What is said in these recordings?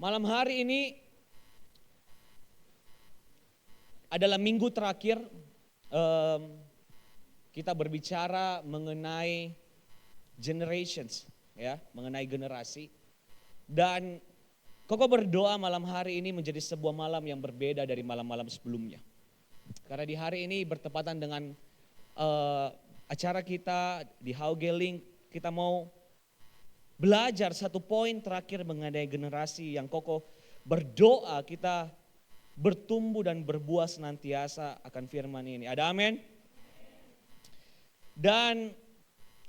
Malam hari ini adalah minggu terakhir kita berbicara mengenai generations, ya, mengenai generasi. Dan Koko berdoa malam hari ini menjadi sebuah malam yang berbeda dari malam-malam sebelumnya. Karena di hari ini bertepatan dengan acara kita di Haugeling, kita mau belajar satu poin terakhir mengenai generasi yang Koko berdoa kita bertumbuh dan berbuah senantiasa akan firman ini. Ada amin? Dan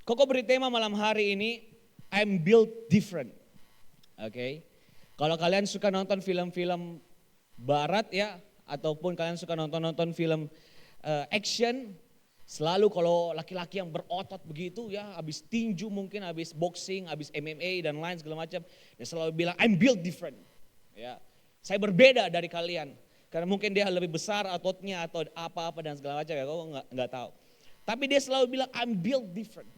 Koko beri tema malam hari ini, I'm built different. Oke. Kalau kalian suka nonton film-film barat ya, ataupun kalian suka nonton film action, selalu kalau laki-laki yang berotot begitu ya, habis tinju mungkin, habis boxing, habis MMA dan lain segala macam, dia selalu bilang I'm built different. Ya, saya berbeda dari kalian. Karena mungkin dia lebih besar ototnya atau apa-apa dan segala macam ya, kok nggak tahu. Tapi dia selalu bilang I'm built different.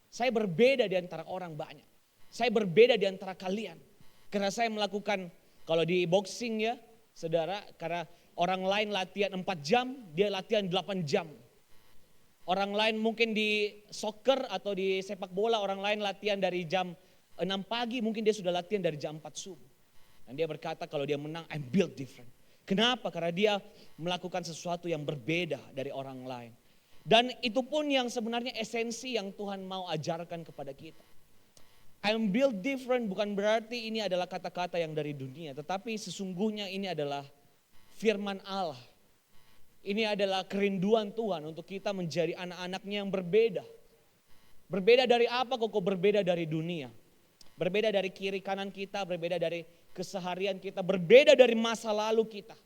Saya berbeda di antara orang banyak. Saya berbeda di antara kalian. Karena saya melakukan, kalau di boxing ya, saudara, karena orang lain latihan 4 jam, dia latihan 8 jam. Orang lain mungkin di soccer atau di sepak bola, orang lain latihan dari jam 6 pagi, mungkin dia sudah latihan dari jam 4 subuh. Dan dia berkata kalau dia menang, I'm built different. Kenapa? Karena dia melakukan sesuatu yang berbeda dari orang lain. Dan itu pun yang sebenarnya esensi yang Tuhan mau ajarkan kepada kita. I'm built different bukan berarti ini adalah kata-kata yang dari dunia. Tetapi sesungguhnya ini adalah firman Allah. Ini adalah kerinduan Tuhan untuk kita menjadi anak-anaknya yang berbeda. Berbeda dari apa kok berbeda dari dunia. Berbeda dari kiri kanan kita, berbeda dari keseharian kita, berbeda dari masa lalu kita.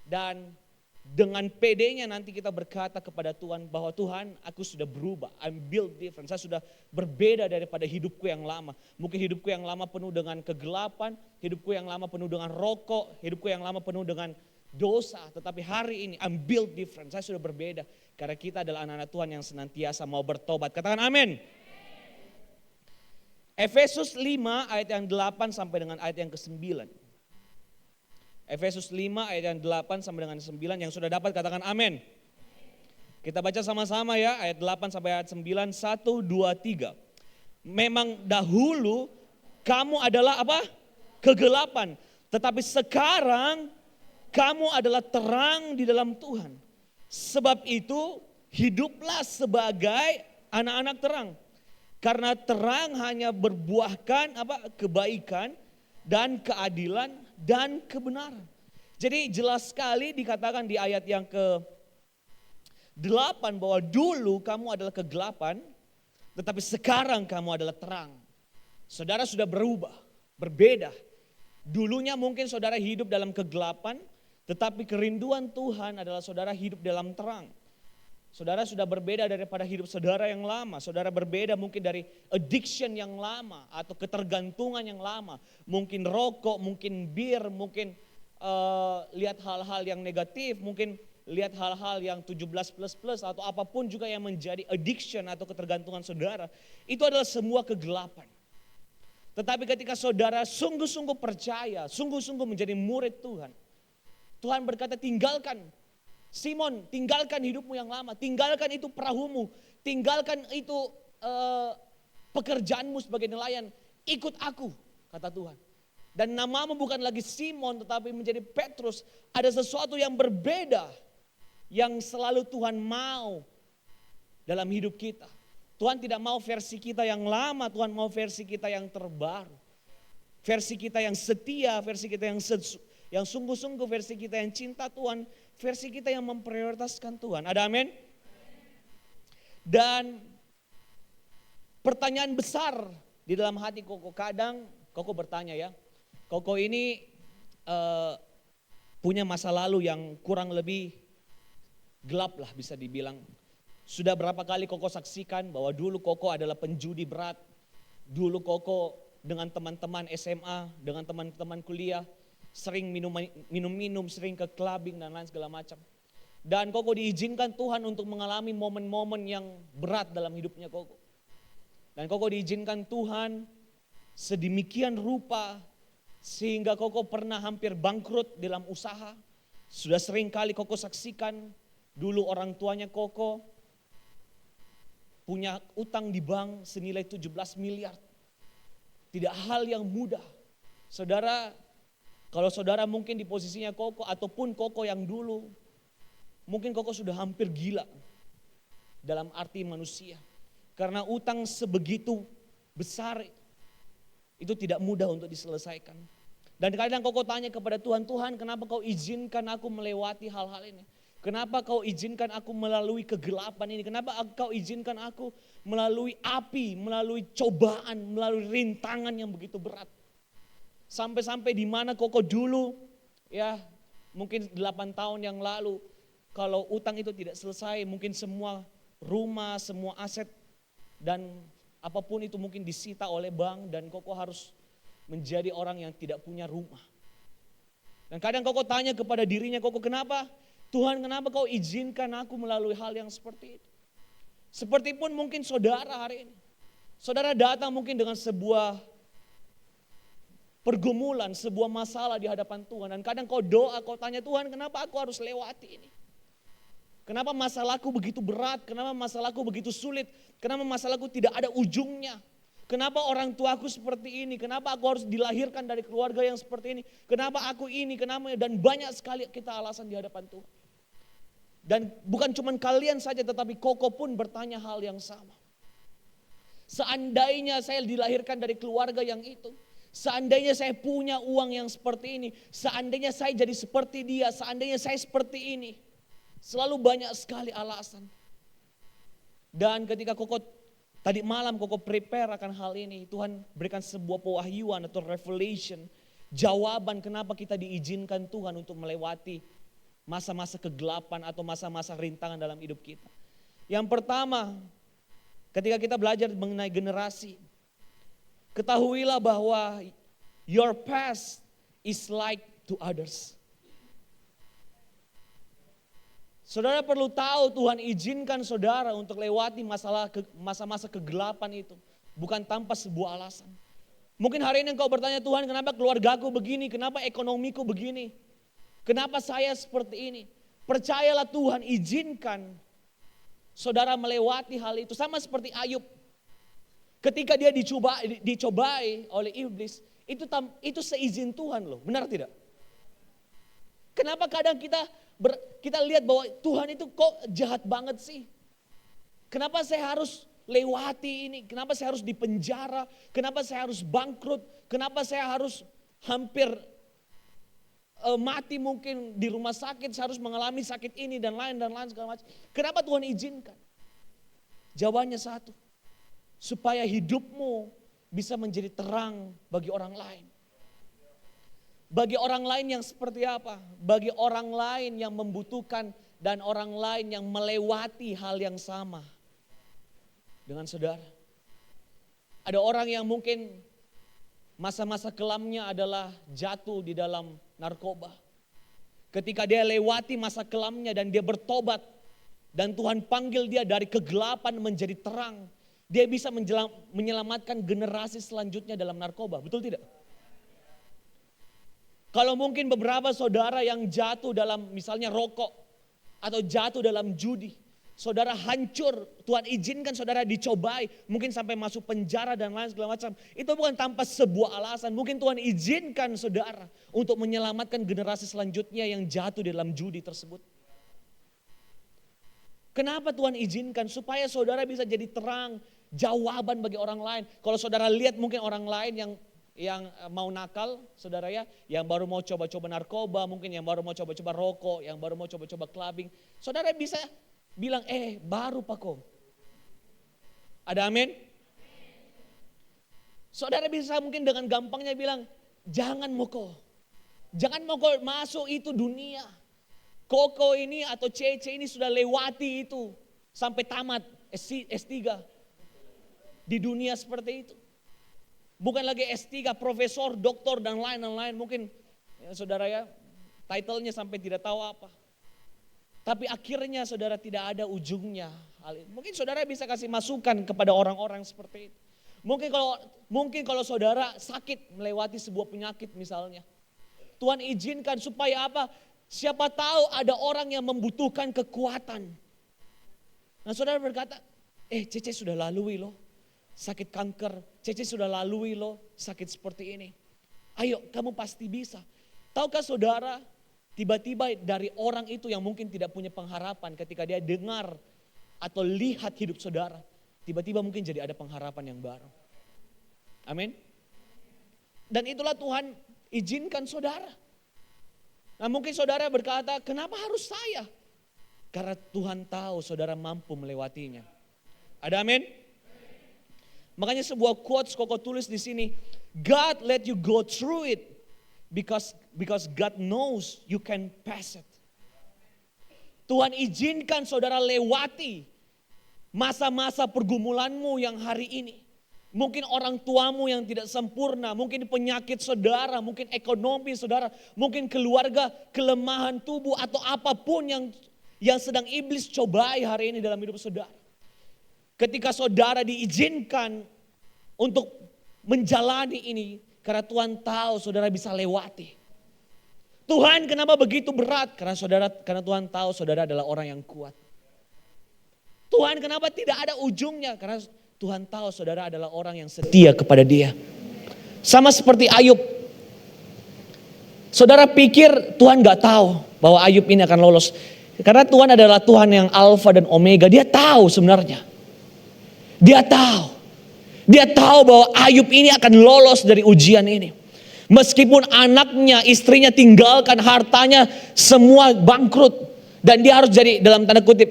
Dan dengan pedenya nanti kita berkata kepada Tuhan bahwa Tuhan aku sudah berubah, I'm built different, saya sudah berbeda daripada hidupku yang lama. Mungkin hidupku yang lama penuh dengan kegelapan, hidupku yang lama penuh dengan rokok, hidupku yang lama penuh dengan dosa. Tetapi hari ini I'm built different, saya sudah berbeda. Karena kita adalah anak-anak Tuhan yang senantiasa mau bertobat. Katakan amin. Efesus 5 ayat yang 8 sampai dengan ayat yang ke-9. Efesus 5 ayat yang 8 sampai dengan 9, yang sudah dapat katakan amin. Kita baca sama-sama ya, ayat 8 sampai ayat 9, 1, 2, 3. Memang dahulu kamu adalah apa? Kegelapan. Tetapi sekarang kamu adalah terang di dalam Tuhan. Sebab itu hiduplah sebagai anak-anak terang. Karena terang hanya berbuahkan apa? Kebaikan dan keadilan dan kebenaran. Jadi jelas sekali dikatakan di ayat yang ke-8 bahwa dulu kamu adalah kegelapan, tetapi sekarang kamu adalah terang. Saudara sudah berubah, berbeda. Dulunya mungkin saudara hidup dalam kegelapan, tetapi kerinduan Tuhan adalah saudara hidup dalam terang. Saudara sudah berbeda daripada hidup saudara yang lama. Saudara berbeda mungkin dari addiction yang lama atau ketergantungan yang lama. Mungkin rokok, mungkin bir, mungkin lihat hal-hal yang negatif, mungkin lihat hal-hal yang 17++ atau apapun juga yang menjadi addiction atau ketergantungan saudara. Itu adalah semua kegelapan. Tetapi ketika saudara sungguh-sungguh percaya, sungguh-sungguh menjadi murid Tuhan. Tuhan berkata tinggalkan. Simon, tinggalkan hidupmu yang lama, tinggalkan itu perahumu, tinggalkan itu pekerjaanmu sebagai nelayan, ikut aku, kata Tuhan. Dan namamu bukan lagi Simon tetapi menjadi Petrus. Ada sesuatu yang berbeda yang selalu Tuhan mau dalam hidup kita. Tuhan tidak mau versi kita yang lama, Tuhan mau versi kita yang terbaru. Versi kita yang setia, versi kita yang sungguh-sungguh, versi kita yang cinta Tuhan, versi kita yang memprioritaskan Tuhan. Ada amin? Dan pertanyaan besar di dalam hati Koko, kadang Koko bertanya ya, Koko ini punya masa lalu yang kurang lebih gelap lah bisa dibilang. Sudah berapa kali Koko saksikan bahwa dulu Koko adalah penjudi berat. Dulu Koko dengan teman-teman SMA, dengan teman-teman kuliah, sering minum-minum, sering ke clubbing dan lain segala macam. Dan Koko diizinkan Tuhan untuk mengalami momen-momen yang berat dalam hidupnya Koko. Dan Koko diizinkan Tuhan sedemikian rupa Sehingga Koko pernah hampir bangkrut dalam usaha. Sudah sering kali Koko saksikan dulu orang tuanya Koko punya utang di bank senilai 17 miliar. Tidak hal yang mudah. Saudara, kalau saudara mungkin di posisinya Koko ataupun Koko yang dulu, mungkin Koko sudah hampir gila dalam arti manusia. Karena utang sebegitu besar itu tidak mudah untuk diselesaikan. Dan kadang Koko tanya kepada Tuhan, Tuhan kenapa kau izinkan aku melewati hal-hal ini? Kenapa kau izinkan aku melalui kegelapan ini? Kenapa kau izinkan aku melalui api, melalui cobaan, melalui rintangan yang begitu berat? Sampai-sampai di mana Koko dulu, ya mungkin 8 tahun yang lalu, kalau utang itu tidak selesai, mungkin semua rumah, semua aset dan apapun itu mungkin disita oleh bank dan Koko harus menjadi orang yang tidak punya rumah. Dan kadang Koko tanya kepada dirinya, Koko kenapa? Tuhan kenapa kau izinkan aku melalui hal yang seperti itu? Seperti pun mungkin saudara hari ini. Saudara datang mungkin dengan sebuah pergumulan, sebuah masalah di hadapan Tuhan. Dan kadang kau doa, kau tanya Tuhan kenapa aku harus lewati ini? Kenapa masalahku begitu berat? Kenapa masalahku begitu sulit? Kenapa masalahku tidak ada ujungnya? Kenapa orang tuaku seperti ini? Kenapa aku harus dilahirkan dari keluarga yang seperti ini? Kenapa aku ini? Kenapa? Dan banyak sekali kita alasan di hadapan Tuhan. Dan bukan cuma kalian saja tetapi Koko pun bertanya hal yang sama. Seandainya saya dilahirkan dari keluarga yang itu. Seandainya saya punya uang yang seperti ini. Seandainya saya jadi seperti dia. Seandainya saya seperti ini. Selalu banyak sekali alasan. Dan ketika Koko tadi malam Koko prepare akan hal ini. Tuhan berikan sebuah pewahyuan atau revelation. Jawaban kenapa kita diizinkan Tuhan untuk melewati masa-masa kegelapan atau masa-masa rintangan dalam hidup kita. Yang pertama, ketika kita belajar mengenai generasi, ketahuilah bahwa your past is like to others. Saudara perlu tahu Tuhan izinkan saudara untuk lewati masa-masa kegelapan itu. Bukan tanpa sebuah alasan. Mungkin hari ini engkau bertanya, Tuhan kenapa keluargaku begini, kenapa ekonomiku begini? Kenapa saya seperti ini? Percayalah Tuhan izinkan saudara melewati hal itu. Sama seperti Ayub. Ketika dia dicobai oleh iblis, itu seizin Tuhan loh. Benar tidak? Kenapa kadang kita lihat bahwa Tuhan itu kok jahat banget sih? Kenapa saya harus lewati ini? Kenapa saya harus dipenjara? Kenapa saya harus bangkrut? Kenapa saya harus hampir mati mungkin di rumah sakit, saya harus mengalami sakit ini dan lain segala macam. Kenapa Tuhan izinkan? Jawabannya satu, supaya hidupmu bisa menjadi terang bagi orang lain. Bagi orang lain yang seperti apa? Bagi orang lain yang membutuhkan dan orang lain yang melewati hal yang sama dengan saudara. Ada orang yang mungkin masa-masa kelamnya adalah jatuh di dalam narkoba. Ketika dia lewati masa kelamnya dan dia bertobat dan Tuhan panggil dia dari kegelapan menjadi terang, dia bisa menyelamatkan generasi selanjutnya dalam narkoba. Betul tidak? Kalau mungkin beberapa saudara yang jatuh dalam misalnya rokok atau jatuh dalam judi, saudara hancur, Tuhan izinkan saudara dicobai, mungkin sampai masuk penjara dan lain segala macam. Itu bukan tanpa sebuah alasan, mungkin Tuhan izinkan saudara untuk menyelamatkan generasi selanjutnya yang jatuh dalam judi tersebut. Kenapa Tuhan izinkan? Supaya saudara bisa jadi terang, jawaban bagi orang lain. Kalau saudara lihat mungkin orang lain yang mau nakal, saudara ya, yang baru mau coba-coba narkoba, mungkin yang baru mau coba-coba rokok, yang baru mau coba-coba clubbing, saudara bisa bilang, baru Pak Ko. Ada amin? Saudara bisa mungkin dengan gampangnya bilang, jangan Moko. Jangan Moko masuk itu dunia. Koko ini atau Cece ini sudah lewati itu. Sampai tamat S3. Di dunia seperti itu. Bukan lagi S3, profesor, doktor dan lain-lain. Mungkin ya, saudara ya, title-nya sampai tidak tahu apa. Tapi akhirnya saudara tidak ada ujungnya. Mungkin saudara bisa kasih masukan kepada orang-orang seperti itu. Mungkin kalau saudara sakit melewati sebuah penyakit misalnya. Tuhan izinkan supaya apa? Siapa tahu ada orang yang membutuhkan kekuatan. Nah saudara berkata, Cece sudah lalui loh sakit kanker. Cece sudah lalui loh sakit seperti ini. Ayo kamu pasti bisa. Tahukah saudara, tiba-tiba dari orang itu yang mungkin tidak punya pengharapan ketika dia dengar atau lihat hidup saudara. Tiba-tiba mungkin jadi ada pengharapan yang baru. Amin. Dan itulah Tuhan izinkan saudara. Nah mungkin saudara berkata, kenapa harus saya? Karena Tuhan tahu saudara mampu melewatinya. Ada amin? Makanya sebuah quotes Koko tulis di sini, God let you go through it because God knows you can pass it. Tuhan izinkan saudara lewati masa-masa pergumulanmu yang hari ini. Mungkin orang tuamu yang tidak sempurna, mungkin penyakit saudara, mungkin ekonomi saudara, mungkin keluarga, kelemahan tubuh atau apapun yang sedang iblis cobai hari ini dalam hidup saudara. Ketika saudara diizinkan untuk menjalani ini, karena Tuhan tahu saudara bisa lewati. Tuhan kenapa begitu berat? Karena Tuhan tahu saudara adalah orang yang kuat. Tuhan kenapa tidak ada ujungnya? Karena Tuhan tahu saudara adalah orang yang setia kepada Dia. Sama seperti Ayub. Saudara pikir Tuhan gak tahu bahwa Ayub ini akan lolos. Karena Tuhan adalah Tuhan yang Alfa dan Omega. Dia tahu sebenarnya. Dia tahu bahwa Ayub ini akan lolos dari ujian ini. Meskipun anaknya, istrinya tinggalkan, hartanya semua bangkrut. Dan dia harus jadi dalam tanda kutip,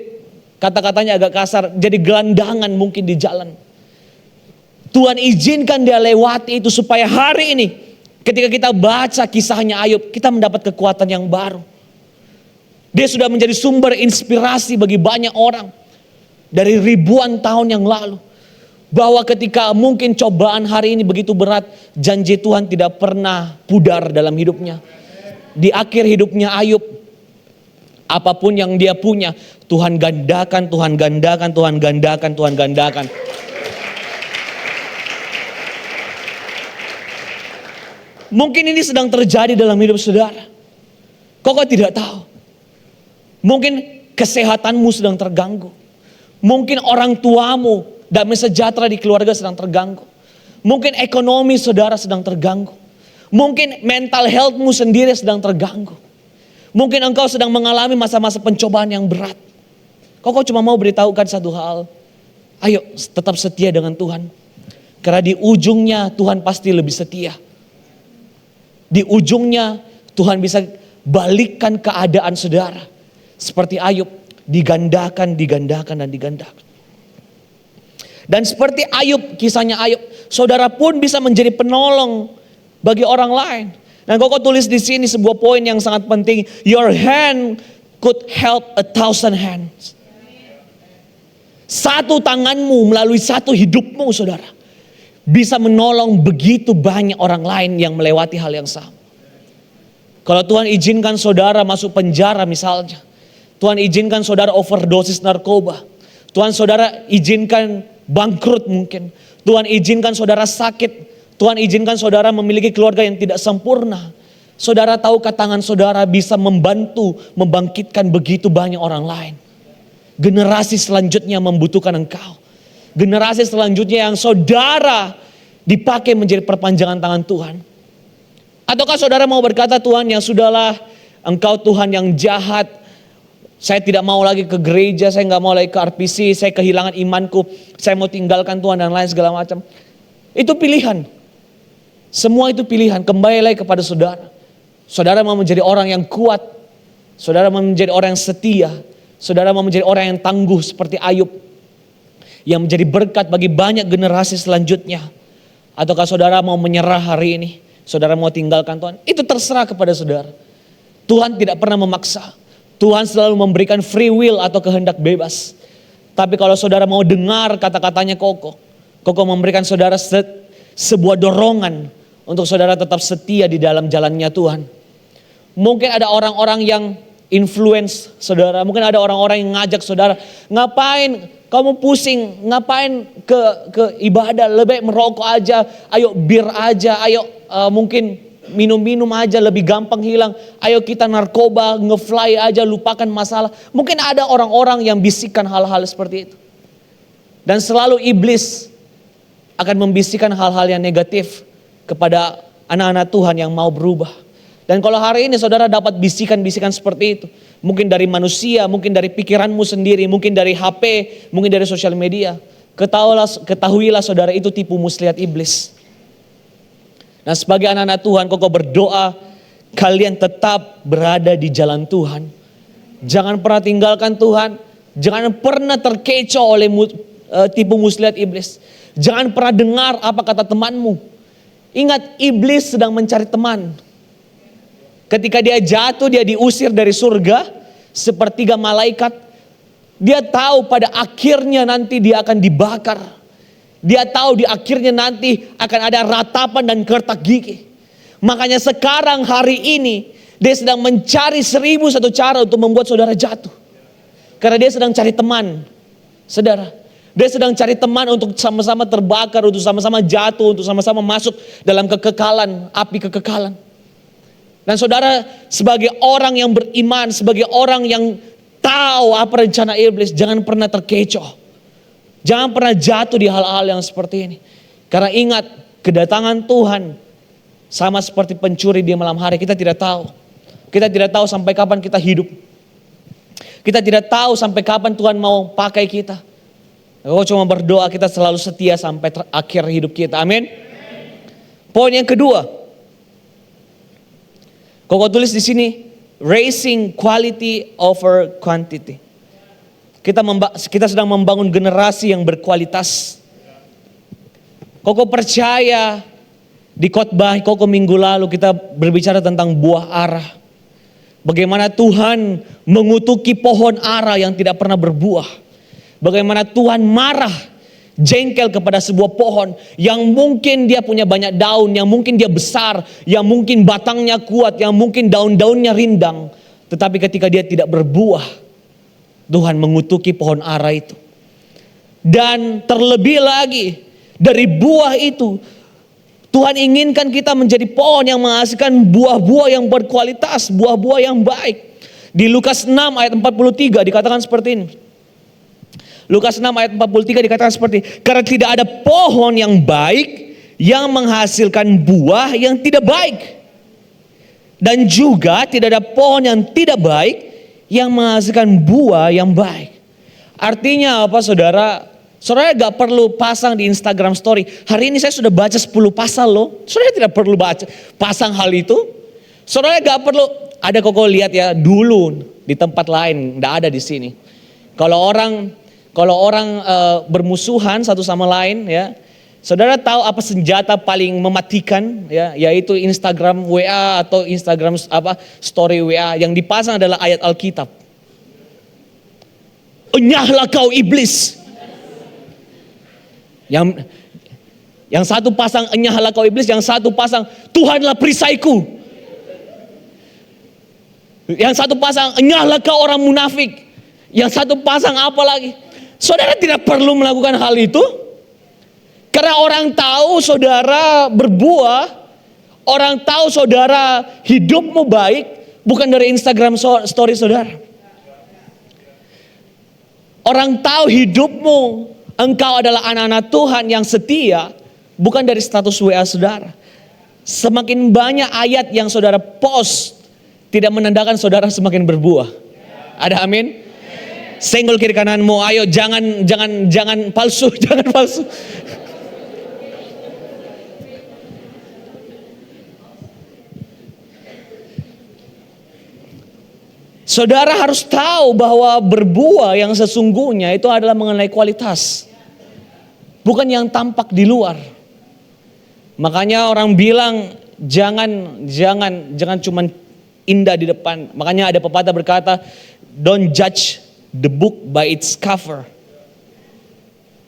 kata-katanya agak kasar, jadi gelandangan mungkin di jalan. Tuhan izinkan dia lewati itu supaya hari ini ketika kita baca kisahnya Ayub, kita mendapat kekuatan yang baru. Dia sudah menjadi sumber inspirasi bagi banyak orang dari ribuan tahun yang lalu. Bahwa ketika mungkin cobaan hari ini begitu berat, janji Tuhan tidak pernah pudar dalam hidupnya. Di akhir hidupnya Ayub, apapun yang dia punya, Tuhan gandakan, Tuhan gandakan, Tuhan gandakan, Tuhan gandakan. Mungkin ini sedang terjadi dalam hidup saudara. Kok tidak tahu? Mungkin kesehatanmu sedang terganggu. Mungkin orang tuamu, damai sejahtera di keluarga sedang terganggu. Mungkin ekonomi saudara sedang terganggu. Mungkin mental healthmu sendiri sedang terganggu. Mungkin engkau sedang mengalami masa-masa pencobaan yang berat. Kok cuma mau beritahukan satu hal. Ayo tetap setia dengan Tuhan. Karena di ujungnya Tuhan pasti lebih setia. Di ujungnya Tuhan bisa balikkan keadaan saudara. Seperti Ayub, digandakan, digandakan, dan digandakan. Dan seperti Ayub, kisahnya Ayub, saudara pun bisa menjadi penolong bagi orang lain. Dan Koko tulis di sini sebuah poin yang sangat penting. Your hand could help 1,000 hands. Satu tanganmu melalui satu hidupmu saudara, bisa menolong begitu banyak orang lain yang melewati hal yang sama. Kalau Tuhan izinkan saudara masuk penjara misalnya. Tuhan izinkan saudara overdosis narkoba. Tuhan saudara izinkan bangkrut mungkin. Tuhan izinkan saudara sakit. Tuhan izinkan saudara memiliki keluarga yang tidak sempurna. Saudara tahu tangan saudara bisa membantu membangkitkan begitu banyak orang lain. Generasi selanjutnya membutuhkan engkau. Generasi selanjutnya yang saudara dipakai menjadi perpanjangan tangan Tuhan. Ataukah saudara mau berkata, Tuhan yang sudahlah, engkau Tuhan yang jahat. Saya tidak mau lagi ke gereja, saya gak mau lagi ke RPC, saya kehilangan imanku, saya mau tinggalkan Tuhan dan lain segala macam. Itu pilihan. Semua itu pilihan, kembali lagi kepada saudara. Saudara mau menjadi orang yang kuat, saudara mau menjadi orang yang setia, saudara mau menjadi orang yang tangguh seperti Ayub, yang menjadi berkat bagi banyak generasi selanjutnya. Ataukah saudara mau menyerah hari ini, saudara mau tinggalkan Tuhan, itu terserah kepada saudara. Tuhan tidak pernah memaksa. Tuhan selalu memberikan free will atau kehendak bebas. Tapi kalau saudara mau dengar kata-katanya Koko memberikan saudara sebuah dorongan untuk saudara tetap setia di dalam jalannya Tuhan. Mungkin ada orang-orang yang influence saudara. Mungkin ada orang-orang yang ngajak saudara. Ngapain kamu pusing, ngapain ke ibadah, lebih baik merokok aja, ayo bir aja, ayo mungkin minum-minum aja lebih gampang hilang. Ayo kita narkoba, ngefly aja, lupakan masalah. Mungkin ada orang-orang yang bisikan hal-hal seperti itu. Dan selalu iblis akan membisikkan hal-hal yang negatif kepada anak-anak Tuhan yang mau berubah. Dan kalau hari ini saudara dapat bisikan-bisikan seperti itu, mungkin dari manusia, mungkin dari pikiranmu sendiri, mungkin dari HP, mungkin dari sosial media, ketahuilah saudara, itu tipu muslihat iblis. Nah, sebagai anak-anak Tuhan, Koko berdoa kalian tetap berada di jalan Tuhan. Jangan pernah tinggalkan Tuhan, jangan pernah terkecoh oleh tipu muslihat iblis. Jangan pernah dengar apa kata temanmu. Ingat, iblis sedang mencari teman. Ketika dia jatuh, dia diusir dari surga sepertiga malaikat. Dia tahu pada akhirnya nanti dia akan dibakar. Dia tahu di akhirnya nanti akan ada ratapan dan kertak gigi. Makanya sekarang hari ini dia sedang mencari 1001 cara untuk membuat saudara jatuh. Karena dia sedang cari teman. Saudara, dia sedang cari teman untuk sama-sama terbakar, untuk sama-sama jatuh, untuk sama-sama masuk dalam kekekalan, api kekekalan. Dan saudara, sebagai orang yang beriman, sebagai orang yang tahu apa rencana iblis, jangan pernah terkecoh. Jangan pernah jatuh di hal-hal yang seperti ini. Karena ingat, kedatangan Tuhan sama seperti pencuri di malam hari. Kita tidak tahu. Kita tidak tahu sampai kapan kita hidup. Kita tidak tahu sampai kapan Tuhan mau pakai kita. Aku cuma berdoa kita selalu setia sampai akhir hidup kita. Amin. Poin yang kedua, Koko tulis di sini, raising quality over quantity. Kita sedang membangun generasi yang berkualitas. Koko percaya di khotbah Koko minggu lalu kita berbicara tentang buah ara. Bagaimana Tuhan mengutuki pohon ara yang tidak pernah berbuah. Bagaimana Tuhan marah, jengkel kepada sebuah pohon yang mungkin dia punya banyak daun, yang mungkin dia besar, yang mungkin batangnya kuat, yang mungkin daun-daunnya rindang. Tetapi ketika dia tidak berbuah, Tuhan mengutuki pohon ara itu. Dan terlebih lagi dari buah itu, Tuhan inginkan kita menjadi pohon yang menghasilkan buah-buah yang berkualitas, buah-buah yang baik. Di Lukas 6 ayat 43 dikatakan seperti ini. Lukas 6 ayat 43 dikatakan seperti ini. Karena tidak ada pohon yang baik yang menghasilkan buah yang tidak baik. Dan juga tidak ada pohon yang tidak baik yang menghasilkan buah yang baik. Artinya apa saudara? Saudara gak perlu pasang di Instagram story. Hari ini saya sudah baca 10 pasal loh. Saudara tidak perlu pasang hal itu. Saudara gak perlu. Ada Koko lihat ya dulu di tempat lain. Gak ada di sini. Kalau orang bermusuhan satu sama lain ya. Saudara tahu apa senjata paling mematikan ya, yaitu Instagram WA atau Instagram story WA yang dipasang adalah ayat Alkitab. Enyahlah kau iblis. Yang satu pasang enyahlah kau iblis, yang satu pasang Tuhanlah perisaiku. Yang satu pasang enyahlah kau orang munafik. Yang satu pasang apa lagi? Saudara tidak perlu melakukan hal itu. Karena orang tahu saudara berbuah. Orang tahu saudara hidupmu baik. Bukan dari Instagram story saudara. Orang tahu hidupmu. Engkau adalah anak-anak Tuhan yang setia. Bukan dari status WA saudara. Semakin banyak ayat yang saudara post. Tidak menandakan saudara semakin berbuah. Ada amin? Senggol kiri kananmu, ayo jangan palsu, jangan palsu. Saudara harus tahu bahwa berbuah yang sesungguhnya itu adalah mengenai kualitas. Bukan yang tampak di luar. Makanya orang bilang jangan cuma indah di depan. Makanya ada pepatah berkata, don't judge the book by its cover.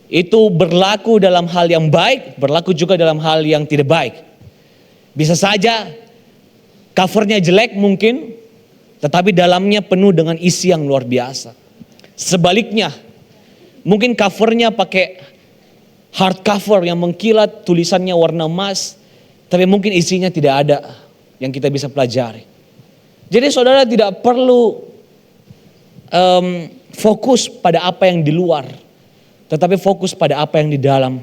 Itu berlaku dalam hal yang baik, berlaku juga dalam hal yang tidak baik. Bisa saja covernya jelek mungkin, tetapi dalamnya penuh dengan isi yang luar biasa. Sebaliknya, Mungkin covernya pakai hardcover yang mengkilat, tulisannya warna emas. Tapi mungkin isinya tidak ada yang kita bisa pelajari. Jadi saudara tidak perlu fokus pada apa yang di luar. Tetapi fokus pada apa yang di dalam.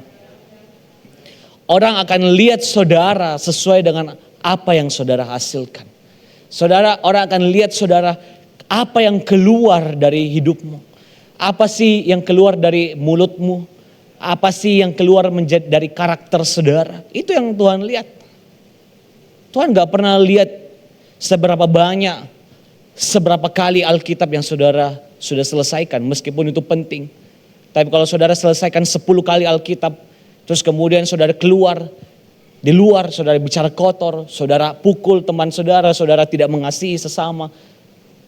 Orang akan lihat saudara sesuai dengan apa yang saudara hasilkan. Orang akan lihat saudara apa yang keluar dari hidupmu. Apa sih yang keluar dari mulutmu? Apa sih yang keluar dari karakter saudara? Itu yang Tuhan lihat. Tuhan gak pernah lihat seberapa banyak, seberapa kali Alkitab yang saudara sudah selesaikan. Meskipun itu penting. Tapi kalau saudara selesaikan 10 kali Alkitab. Terus kemudian saudara keluar, di luar saudara bicara kotor, saudara pukul teman saudara, saudara tidak mengasihi sesama.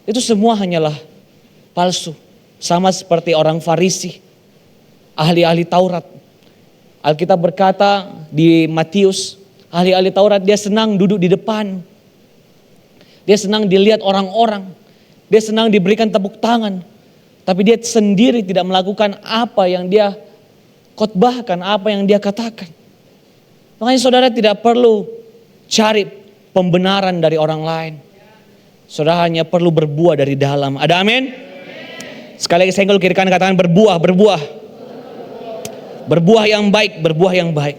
Itu semua hanyalah palsu. Sama seperti orang Farisi, ahli-ahli Taurat. Alkitab berkata di Matius, ahli-ahli Taurat dia senang duduk di depan. Dia senang dilihat orang-orang. Dia senang diberikan tepuk tangan. Tapi dia sendiri tidak melakukan apa yang dia khotbahkan, apa yang dia katakan. Makanya saudara tidak perlu cari pembenaran dari orang lain. Saudara hanya perlu berbuah dari dalam. Ada amin? Sekali lagi senggol kiri kanan katakan berbuah, berbuah. Berbuah yang baik, berbuah yang baik.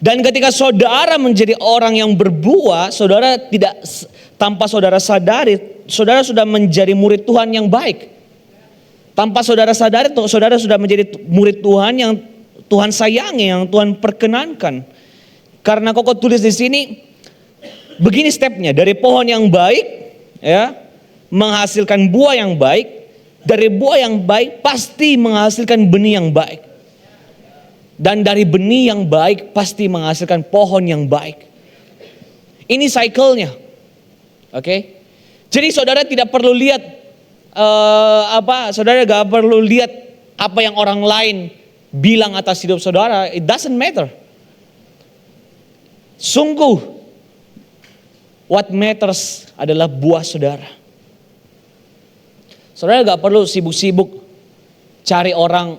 Dan ketika saudara menjadi orang yang berbuah, saudara tidak tanpa saudara sadari, saudara sudah menjadi murid Tuhan yang baik. Tanpa saudara sadari, saudara sudah menjadi murid Tuhan yang Tuhan sayangi, yang Tuhan perkenankan. Karena kok tulis di sini, begini stepnya, dari pohon yang baik, ya, menghasilkan buah yang baik, dari buah yang baik pasti menghasilkan benih yang baik. Dan dari benih yang baik pasti menghasilkan pohon yang baik. Ini cycle-nya. Oke? Jadi saudara tidak perlu lihat saudara gak perlu lihat apa yang orang lain bilang atas hidup saudara. It doesn't matter. Sungguh, what matters adalah buah saudara. Saudara gak perlu sibuk-sibuk cari orang,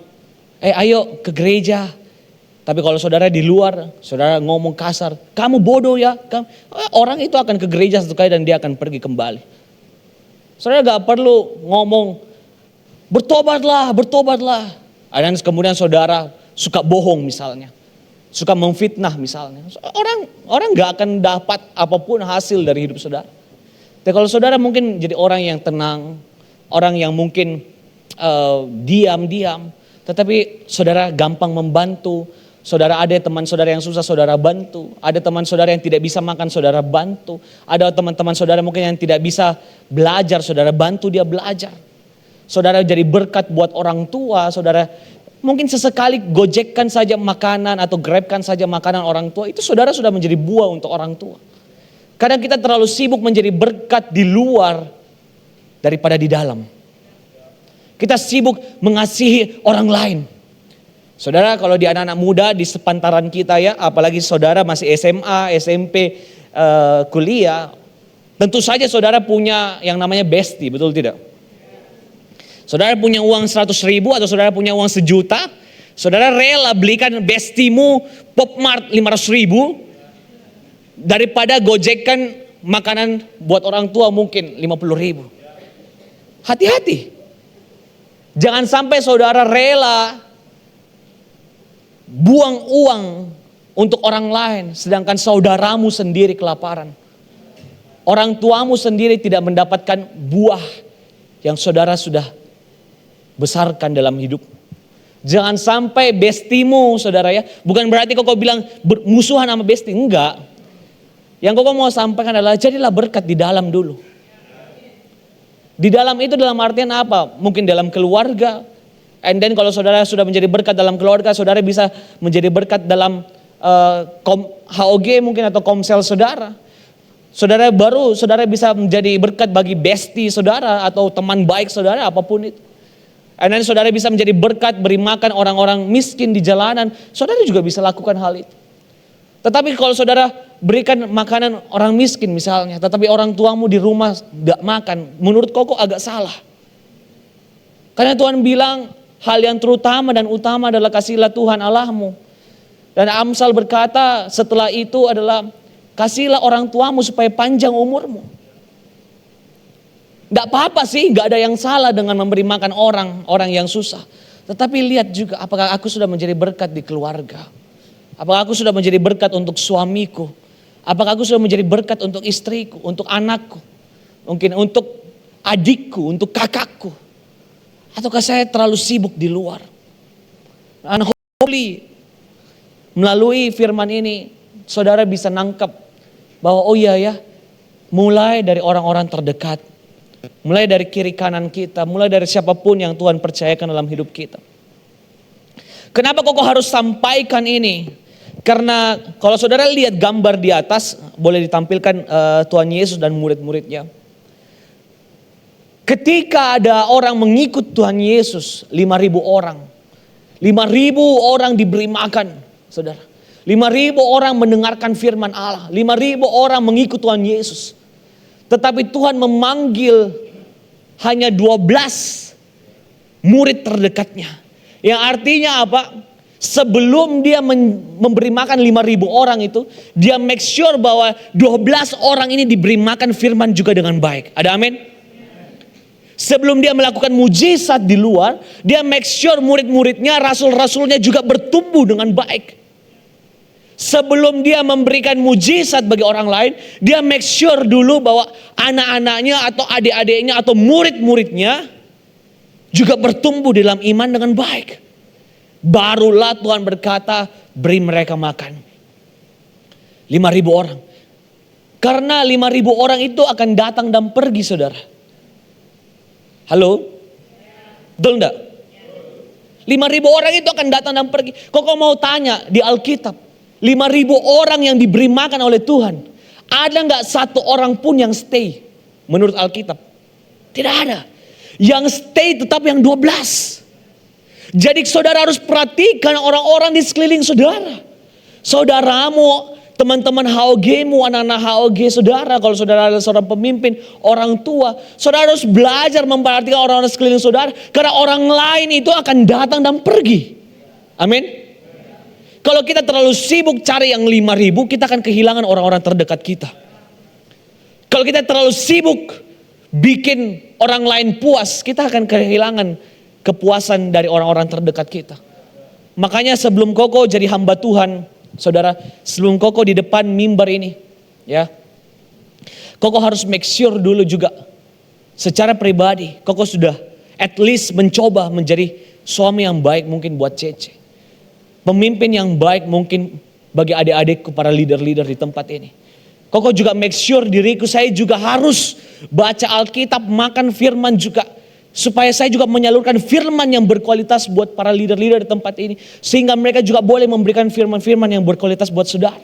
ayo ke gereja. Tapi kalau saudara di luar, saudara ngomong kasar, kamu bodoh ya. Orang itu akan ke gereja satu kali dan dia akan pergi kembali. Saudara gak perlu ngomong, bertobatlah, bertobatlah. Dan kemudian saudara suka bohong misalnya. Suka memfitnah misalnya. Orang gak akan dapat apapun hasil dari hidup saudara. Tapi kalau saudara mungkin jadi orang yang tenang. Orang yang mungkin diam-diam. Tetapi saudara gampang membantu. Saudara ada teman saudara yang susah, saudara bantu. Ada teman saudara yang tidak bisa makan, saudara bantu. Ada teman-teman saudara mungkin yang tidak bisa belajar, saudara bantu dia belajar. Saudara jadi berkat buat orang tua, saudara mungkin sesekali gojekkan saja makanan atau grabkan saja makanan orang tua. Itu saudara sudah menjadi buah untuk orang tua. Kadang kita terlalu sibuk menjadi berkat di luar daripada di dalam. Kita sibuk mengasihi orang lain. Saudara kalau di anak-anak muda di sepantaran kita ya, apalagi saudara masih SMA, SMP, kuliah. Tentu saja saudara punya yang namanya bestie, betul tidak? Saudara punya uang 100.000 atau saudara punya uang 1 juta. Saudara rela belikan bestimu Popmart 500.000 daripada gojekkan makanan buat orang tua mungkin 50.000. Hati-hati. Jangan sampai saudara rela buang uang untuk orang lain, sedangkan saudaramu sendiri kelaparan. Orang tuamu sendiri tidak mendapatkan buah yang saudara sudah besarkan dalam hidup. Jangan sampai bestimu saudara ya, bukan berarti kok bilang bermusuhan sama besti, enggak. Yang kok mau sampaikan adalah jadilah berkat di dalam dulu. Di dalam itu dalam artian apa? Mungkin dalam keluarga. And then kalau saudara sudah menjadi berkat dalam keluarga, saudara bisa menjadi berkat dalam HOG mungkin atau komsel saudara. Saudara bisa menjadi berkat bagi bestie saudara atau teman baik saudara, apapun itu. And then saudara bisa menjadi berkat beri makan orang-orang miskin di jalanan, saudara juga bisa lakukan hal itu. Tetapi kalau saudara berikan makanan orang miskin misalnya, tetapi orang tuamu di rumah gak makan, menurut kok agak salah. Karena Tuhan bilang hal yang terutama dan utama adalah kasihilah Tuhan Allahmu. Dan Amsal berkata setelah itu adalah kasihilah orang tuamu supaya panjang umurmu. Tidak apa-apa sih, gak ada yang salah dengan memberi makan orang yang susah. Tetapi lihat juga apakah aku sudah menjadi berkat di keluarga. Apakah aku sudah menjadi berkat untuk suamiku. Apakah aku sudah menjadi berkat untuk istriku, untuk anakku. Mungkin untuk adikku, untuk kakakku. Ataukah saya terlalu sibuk di luar. And hopefully melalui firman ini saudara bisa nangkap bahwa oh iya ya, mulai dari orang-orang terdekat, mulai dari kiri kanan kita, mulai dari siapapun yang Tuhan percayakan dalam hidup kita. Kenapa kok harus sampaikan ini? Karena kalau saudara lihat gambar di atas, boleh ditampilkan Tuhan Yesus dan murid-muridnya. Ketika ada orang mengikut Tuhan Yesus, 5.000 orang. 5.000 orang diberi makan, saudara. 5.000 orang mendengarkan firman Allah. 5.000 orang mengikut Tuhan Yesus. Tetapi Tuhan memanggil hanya 12 murid terdekatnya. Yang artinya apa? Sebelum dia memberi makan 5.000 orang itu, dia make sure bahwa 12 orang ini diberi makan firman juga dengan baik. Ada amin? Sebelum dia melakukan mujizat di luar, dia make sure murid-muridnya, rasul-rasulnya juga bertumbuh dengan baik. Sebelum dia memberikan mujizat bagi orang lain, dia make sure dulu bahwa anak-anaknya atau adik-adiknya atau murid-muridnya juga bertumbuh dalam iman dengan baik. Barulah Tuhan berkata, beri mereka makan. 5.000 orang. Karena 5.000 orang itu akan datang dan pergi, saudara. Halo? Betul enggak? 5.000 orang itu akan datang dan pergi. Kok mau tanya di Alkitab, 5.000 orang yang diberi makan oleh Tuhan, ada enggak satu orang pun yang stay menurut Alkitab? Tidak ada. Yang stay tetap yang 12. Jadi saudara harus perhatikan orang-orang di sekeliling saudara. Saudaramu, teman-teman HOG-mu, anak-anak HOG saudara, kalau saudara adalah seorang pemimpin, orang tua, saudara harus belajar memperhatikan orang-orang sekeliling saudara, karena orang lain itu akan datang dan pergi. Amin. Kalau kita terlalu sibuk cari yang 5.000, kita akan kehilangan orang-orang terdekat kita. Kalau kita terlalu sibuk bikin orang lain puas, kita akan kehilangan kepuasan dari orang-orang terdekat kita. Makanya sebelum Koko jadi hamba Tuhan, saudara, sebelum Koko di depan mimbar ini, ya, Koko harus make sure dulu juga, secara pribadi, Koko sudah at least mencoba menjadi suami yang baik mungkin buat Cece. Pemimpin yang baik mungkin bagi adik-adikku, para leader-leader di tempat ini. Koko juga make sure diriku, saya juga harus baca Alkitab, makan firman juga. Supaya saya juga menyalurkan firman yang berkualitas buat para leader-leader di tempat ini. Sehingga mereka juga boleh memberikan firman-firman yang berkualitas buat saudara.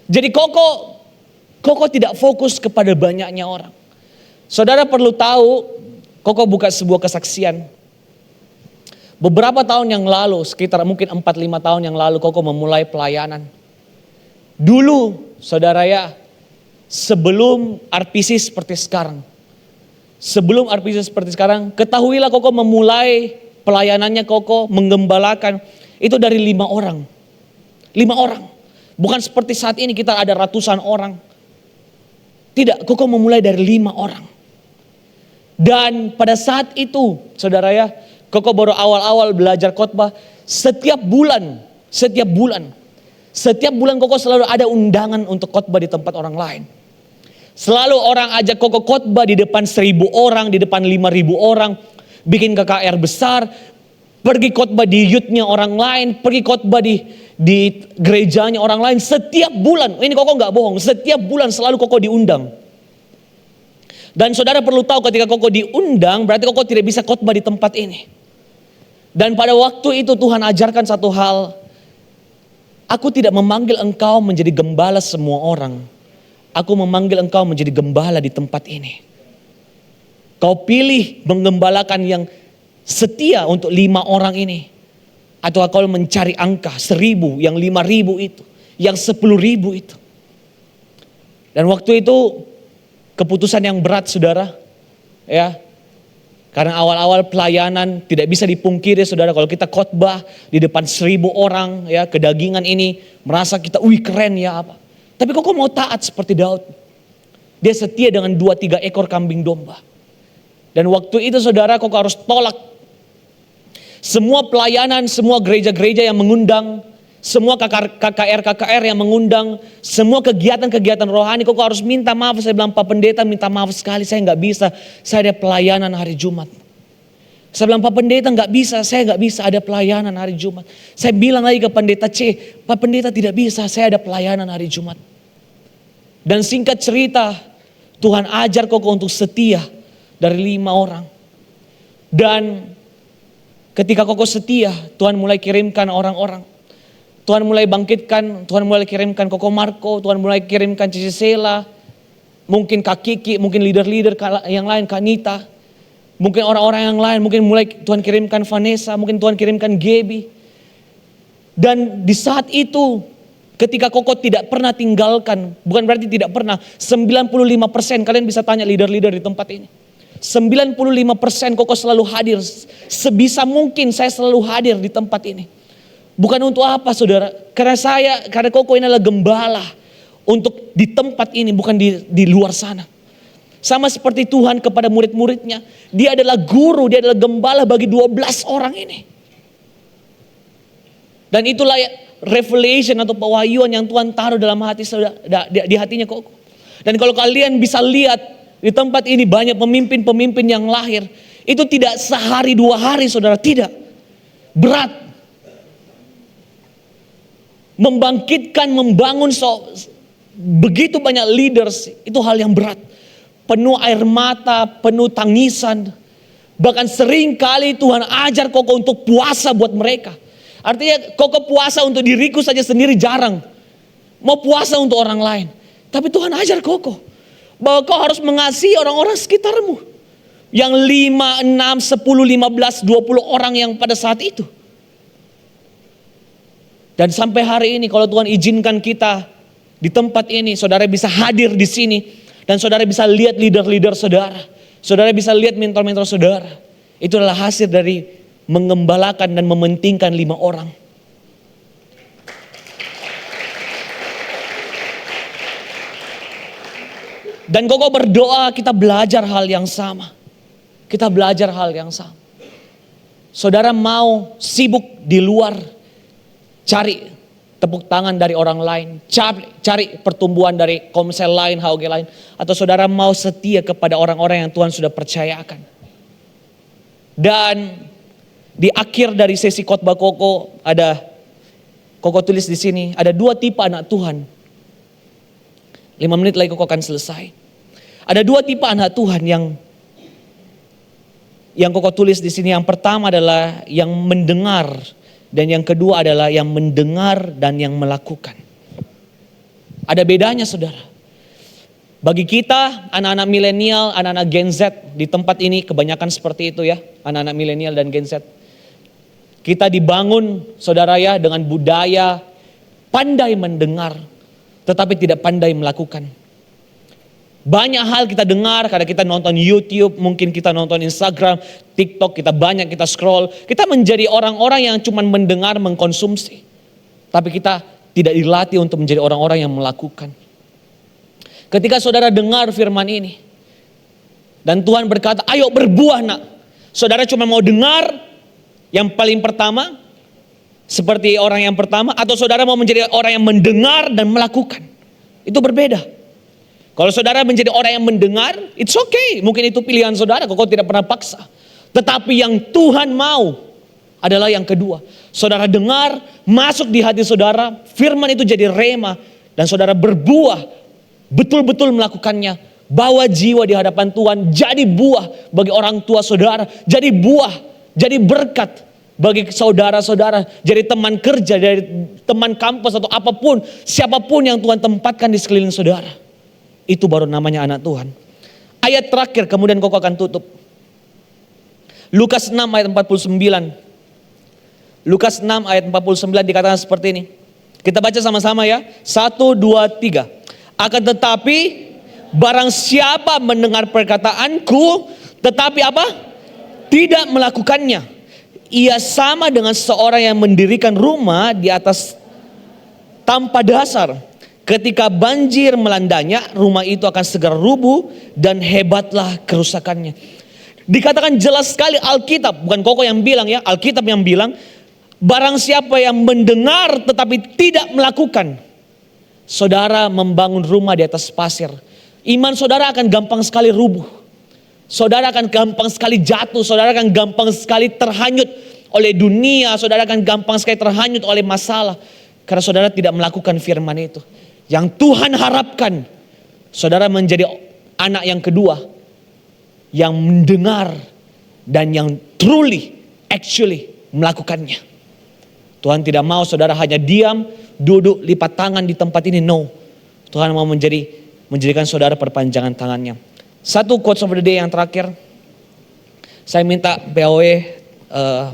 Jadi Koko tidak fokus kepada banyaknya orang. Saudara perlu tahu, Koko buka sebuah kesaksian. Beberapa tahun yang lalu, sekitar mungkin 4-5 tahun yang lalu, Koko memulai pelayanan. Dulu, saudara ya, sebelum RPC seperti sekarang. Sebelum RPC seperti sekarang, ketahuilah Koko memulai pelayanannya Koko menggembalakan itu dari 5 orang. 5 orang. Bukan seperti saat ini kita ada ratusan orang. Tidak, Koko memulai dari 5 orang. Dan pada saat itu, saudara ya, Koko baru awal-awal belajar khotbah. Setiap bulan Koko selalu ada undangan untuk khotbah di tempat orang lain. Selalu orang ajak Koko khotbah di depan 1.000 orang, di depan 5.000 orang. Bikin KKR besar. Pergi khotbah di youth-nya orang lain. Pergi khotbah di gerejanya orang lain. Setiap bulan, ini Koko gak bohong. Setiap bulan selalu Koko diundang. Dan saudara perlu tahu ketika Koko diundang, berarti Koko tidak bisa khotbah di tempat ini. Dan pada waktu itu Tuhan ajarkan satu hal. Aku tidak memanggil engkau menjadi gembala semua orang. Aku memanggil engkau menjadi gembala di tempat ini. Kau pilih menggembalakan yang setia untuk 5 orang ini. Atau kau mencari angka 1.000, yang 5.000 itu. Yang 10.000 itu. Dan waktu itu keputusan yang berat saudara. Ya. Karena awal-awal pelayanan tidak bisa dipungkiri saudara, kalau kita khotbah di depan 1.000 orang ya, kedagingan ini merasa kita wih keren ya apa. Tapi kok mau taat seperti Daud. Dia setia dengan 2-3 ekor kambing domba. Dan waktu itu saudara kok harus tolak semua pelayanan, semua gereja-gereja yang mengundang, semua KKR yang mengundang, semua kegiatan-kegiatan rohani, kok harus minta maaf. Saya bilang, Pak Pendeta minta maaf sekali, saya nggak bisa, saya ada pelayanan hari Jumat. Saya bilang, Pak Pendeta nggak bisa, saya nggak bisa, ada pelayanan hari Jumat. Saya bilang lagi ke Pendeta C, Pak Pendeta tidak bisa, saya ada pelayanan hari Jumat. Dan singkat cerita, Tuhan ajar Koko untuk setia dari 5 orang. Dan ketika Koko setia, Tuhan mulai kirimkan orang-orang. Tuhan mulai bangkitkan, Tuhan mulai kirimkan Koko Marco, Tuhan mulai kirimkan Cici Sela, mungkin Kak Kiki, mungkin leader-leader yang lain, Kak Nita, mungkin orang-orang yang lain, mungkin mulai Tuhan kirimkan Vanessa, mungkin Tuhan kirimkan Gaby. Dan di saat itu, ketika Koko tidak pernah tinggalkan, bukan berarti tidak pernah, 95% kalian bisa tanya leader-leader di tempat ini. 95% Koko selalu hadir, sebisa mungkin saya selalu hadir di tempat ini. Bukan untuk apa saudara, karena Koko ini adalah gembala untuk di tempat ini, bukan di luar sana. Sama seperti Tuhan kepada murid-muridnya, dia adalah guru, dia adalah gembala bagi 12 orang ini. Dan itulah revelation atau pewahyuan yang Tuhan taruh dalam hati saudara, di hatinya Koko. Dan kalau kalian bisa lihat di tempat ini banyak pemimpin-pemimpin yang lahir, itu tidak sehari 2 hari saudara, tidak. Berat. Membangkitkan, membangun begitu banyak leaders, itu hal yang berat. Penuh air mata, penuh tangisan. Bahkan sering kali Tuhan ajar Koko untuk puasa buat mereka. Artinya Koko puasa untuk diriku saja sendiri jarang. Mau puasa untuk orang lain. Tapi Tuhan ajar Koko bahwa kau harus mengasihi orang-orang sekitarmu. Yang 5, 6, 10, 15, 20 orang yang pada saat itu. Dan sampai hari ini kalau Tuhan izinkan kita di tempat ini, saudara bisa hadir di sini. Dan saudara bisa lihat leader-leader saudara. Saudara bisa lihat mentor-mentor saudara. Itu adalah hasil dari mengembalakan dan mementingkan 5 orang. Dan Koko berdoa kita belajar hal yang sama. Kita belajar hal yang sama. Saudara mau sibuk di luar, cari tepuk tangan dari orang lain, cari pertumbuhan dari komsel lain, HOG lain. Atau saudara mau setia kepada orang-orang yang Tuhan sudah percayakan. Dan di akhir dari sesi khotbah Koko, Koko tulis di sini, ada 2 tipe anak Tuhan. 5 menit lagi Koko akan selesai. Ada 2 tipe anak Tuhan yang Koko tulis di sini. Yang pertama adalah yang mendengar. Dan yang kedua adalah yang mendengar dan yang melakukan. Ada bedanya saudara. Bagi kita anak-anak milenial, anak-anak Gen Z di tempat ini kebanyakan seperti itu ya. Anak-anak milenial dan Gen Z. Kita dibangun saudara ya dengan budaya pandai mendengar tetapi tidak pandai melakukan. Banyak hal kita dengar karena kita nonton YouTube, mungkin kita nonton Instagram, TikTok, kita scroll. Kita menjadi orang-orang yang cuma mendengar, mengkonsumsi. Tapi kita tidak dilatih untuk menjadi orang-orang yang melakukan. Ketika saudara dengar firman ini, dan Tuhan berkata, ayo berbuah nak. Saudara cuma mau dengar yang paling pertama, seperti orang yang pertama, atau saudara mau menjadi orang yang mendengar dan melakukan. Itu berbeda. Kalau saudara menjadi orang yang mendengar, it's okay. Mungkin itu pilihan saudara, Koko tidak pernah paksa. Tetapi yang Tuhan mau adalah yang kedua. Saudara dengar, masuk di hati saudara, firman itu jadi rema. Dan saudara berbuah, betul-betul melakukannya. Bawa jiwa di hadapan Tuhan, jadi buah bagi orang tua saudara. Jadi buah, jadi berkat bagi saudara-saudara. Jadi teman kerja, dari teman kampus atau apapun. Siapapun yang Tuhan tempatkan di sekeliling saudara. Itu baru namanya anak Tuhan. Ayat terakhir kemudian Koko akan tutup. Lukas 6 ayat 49. Lukas 6 ayat 49 dikatakan seperti ini. Kita baca sama-sama ya. 1, 2, 3. Akan tetapi barang siapa mendengar perkataanku tetapi apa? tidak melakukannya, ia sama dengan seorang yang mendirikan rumah di atas tanpa dasar. Ketika banjir melandanya, rumah itu akan segera rubuh dan hebatlah kerusakannya. Dikatakan jelas sekali Alkitab, bukan Koko yang bilang ya, Alkitab yang bilang, barang siapa yang mendengar tetapi tidak melakukan, saudara membangun rumah di atas pasir, iman saudara akan gampang sekali rubuh. Saudara akan gampang sekali jatuh, saudara akan gampang sekali terhanyut oleh dunia, saudara akan gampang sekali terhanyut oleh masalah. Karena saudara tidak melakukan firman itu. Yang Tuhan harapkan, saudara menjadi anak yang kedua, yang mendengar dan yang truly, actually melakukannya. Tuhan tidak mau saudara hanya diam, duduk, lipat tangan di tempat ini, no. Tuhan mau menjadikan saudara perpanjangan tangannya. Satu quotes of the day yang terakhir, saya minta POW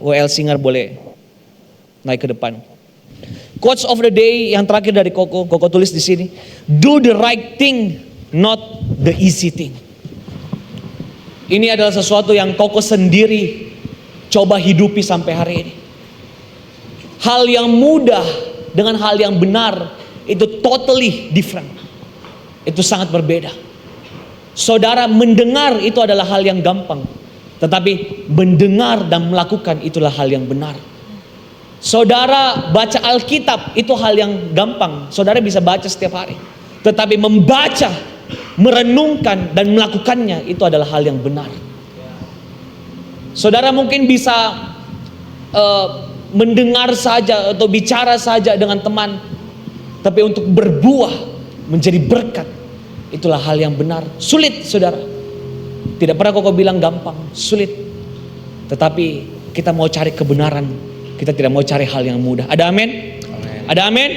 WL Singer boleh naik ke depan. Quotes of the day yang terakhir dari Koko tulis di sini. Do the right thing, not the easy thing. Ini adalah sesuatu yang Koko sendiri coba hidupi sampai hari ini. Hal yang mudah dengan hal yang benar itu totally different. Itu sangat berbeda. Saudara mendengar itu adalah hal yang gampang, tetapi mendengar dan melakukan itulah hal yang benar. Saudara baca Alkitab itu hal yang gampang, saudara bisa baca setiap hari. Tetapi membaca, merenungkan dan melakukannya itu adalah hal yang benar. Saudara mungkin bisa mendengar saja atau bicara saja dengan teman, tapi untuk berbuah menjadi berkat, itulah hal yang benar. Sulit saudara. Tidak pernah Koko bilang gampang, sulit. Tetapi kita mau cari kebenaran, kita tidak mau cari hal yang mudah. Ada amin? Ada amin?